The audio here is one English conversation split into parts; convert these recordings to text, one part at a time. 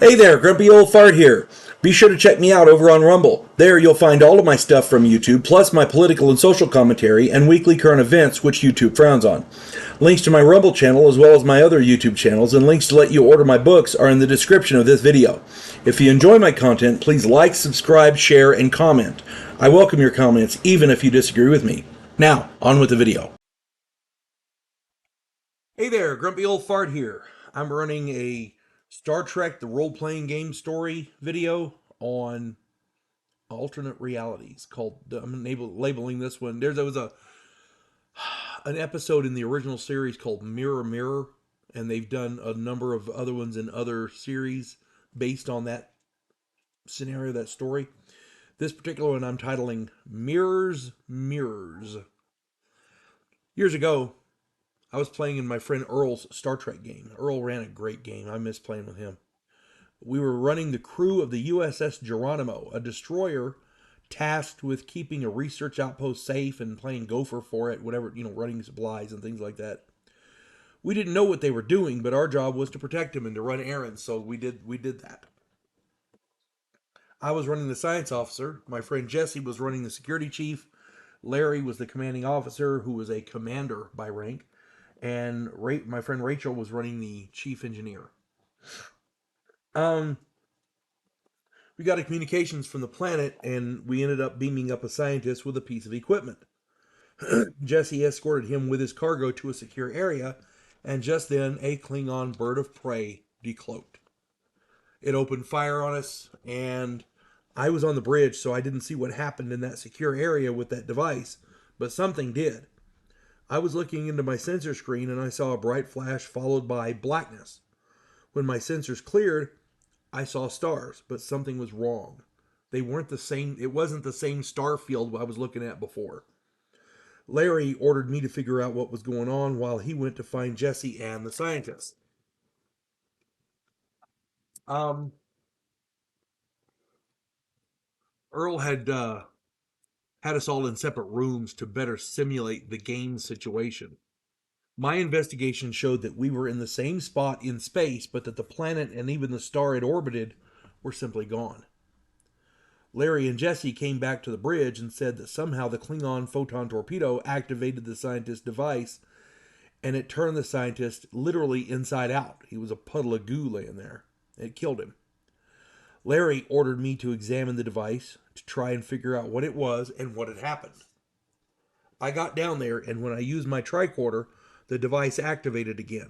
Hey there, Grumpy Old Fart here. Be sure to check me out over on Rumble. There you'll find all of my stuff from YouTube, plus my political and social commentary and weekly current events, which YouTube frowns on. Links to my Rumble channel, as well as my other YouTube channels, and links to let you order my books are in the description of this video. If you enjoy my content, please like, subscribe, share, and comment. I welcome your comments, even if you disagree with me. Now, on with the video. Hey there, Grumpy Old Fart here. I'm running a Star Trek the role-playing game story video on alternate realities called, I'm labeling this one, there was an episode in the original series called Mirror Mirror, and they've done a number of other ones in other series based on that scenario, that story. This particular one I'm titling Mirrors Mirrors. Years ago, I was playing in my friend Earl's Star Trek game. Earl ran a great game. I miss playing with him. We were running the crew of the USS Geronimo, a destroyer tasked with keeping a research outpost safe and playing gopher for it, whatever, running supplies and things like that. We didn't know what they were doing, but our job was to protect them and to run errands, so we did that. I was running the science officer. My friend Jesse was running the security chief. Larry was the commanding officer, who was a commander by rank. And my friend Rachel was running the chief engineer. We got a communications from the planet, and we ended up beaming up a scientist with a piece of equipment. Jesse escorted him with his cargo to a secure area, and just then a Klingon bird of prey decloaked. It opened fire on us, and I was on the bridge, so I didn't see what happened in that secure area with that device, but something did. I was looking into my sensor screen and I saw a bright flash followed by blackness. When my sensors cleared, I saw stars, but something was wrong. They weren't the same. It wasn't the same star field I was looking at before. Larry ordered me to figure out what was going on while he went to find Jesse and the scientists. Earl had us all in separate rooms to better simulate the game situation. My investigation showed that we were in the same spot in space, but that the planet and even the star it orbited were simply gone. Larry and Jesse came back to the bridge and said that somehow the Klingon photon torpedo activated the scientist's device, and it turned the scientist literally inside out. He was a puddle of goo laying there. It killed him. Larry ordered me to examine the device to try and figure out what it was and what had happened. I got down there, and when I used my tricorder, the device activated again.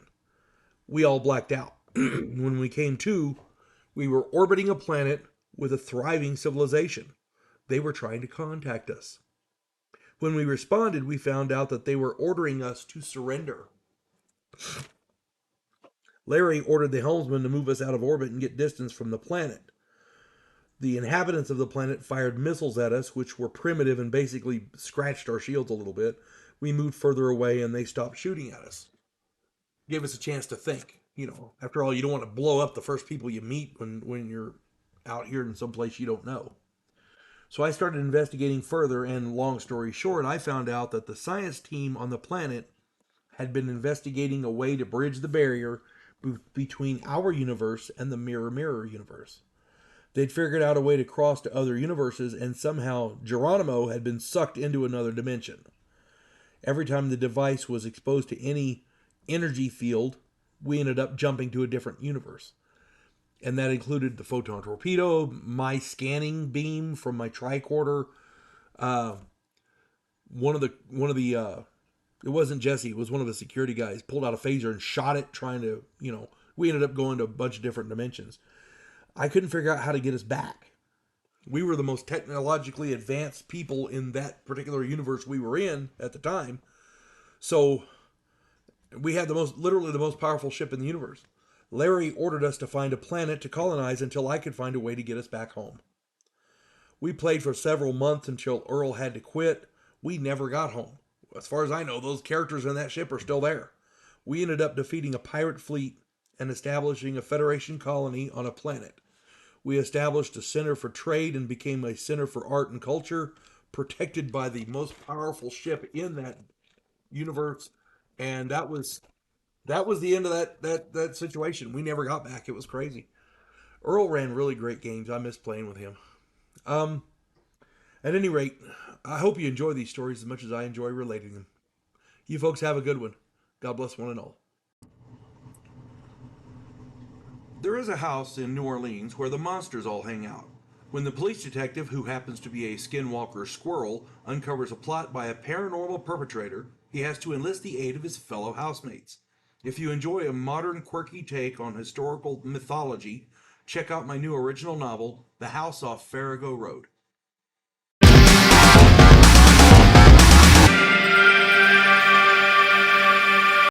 We all blacked out. When we came to, we were orbiting a planet with a thriving civilization. They were trying to contact us. When we responded, we found out that they were ordering us to surrender. Larry ordered the helmsman to move us out of orbit and get distance from the planet. The inhabitants of the planet fired missiles at us, which were primitive and basically scratched our shields a little bit. We moved further away and they stopped shooting at us. Gave us a chance to think. After all, you don't want to blow up the first people you meet when you're out here in some place you don't know. So I started investigating further, and long story short, I found out that the science team on the planet had been investigating a way to bridge the barrier between our universe and the Mirror Mirror universe. They'd figured out a way to cross to other universes, and somehow Geronimo had been sucked into another dimension. Every time the device was exposed to any energy field, we ended up jumping to a different universe. And that included the photon torpedo, my scanning beam from my tricorder. One of the it wasn't Jesse, it was one of the security guys, pulled out a phaser and shot it, trying to, we ended up going to a bunch of different dimensions. I couldn't figure out how to get us back. We were the most technologically advanced people in that particular universe we were in at the time. So we had literally the most powerful ship in the universe. Larry ordered us to find a planet to colonize until I could find a way to get us back home. We played for several months until Earl had to quit. We never got home. As far as I know, those characters in that ship are still there. We ended up defeating a pirate fleet and establishing a Federation colony on a planet. We established a center for trade and became a center for art and culture, protected by the most powerful ship in that universe. And that was the end of that situation. We never got back. It was crazy. Earl ran really great games. I miss playing with him. Um, at any rate, I hope you enjoy these stories as much as I enjoy relating them. You folks have a good one. God bless one and all. There is a house in New Orleans where the monsters all hang out. When the police detective, who happens to be a skinwalker squirrel, uncovers a plot by a paranormal perpetrator, he has to enlist the aid of his fellow housemates. If you enjoy a modern, quirky take on historical mythology, check out my new original novel, The House Off Farrago Road.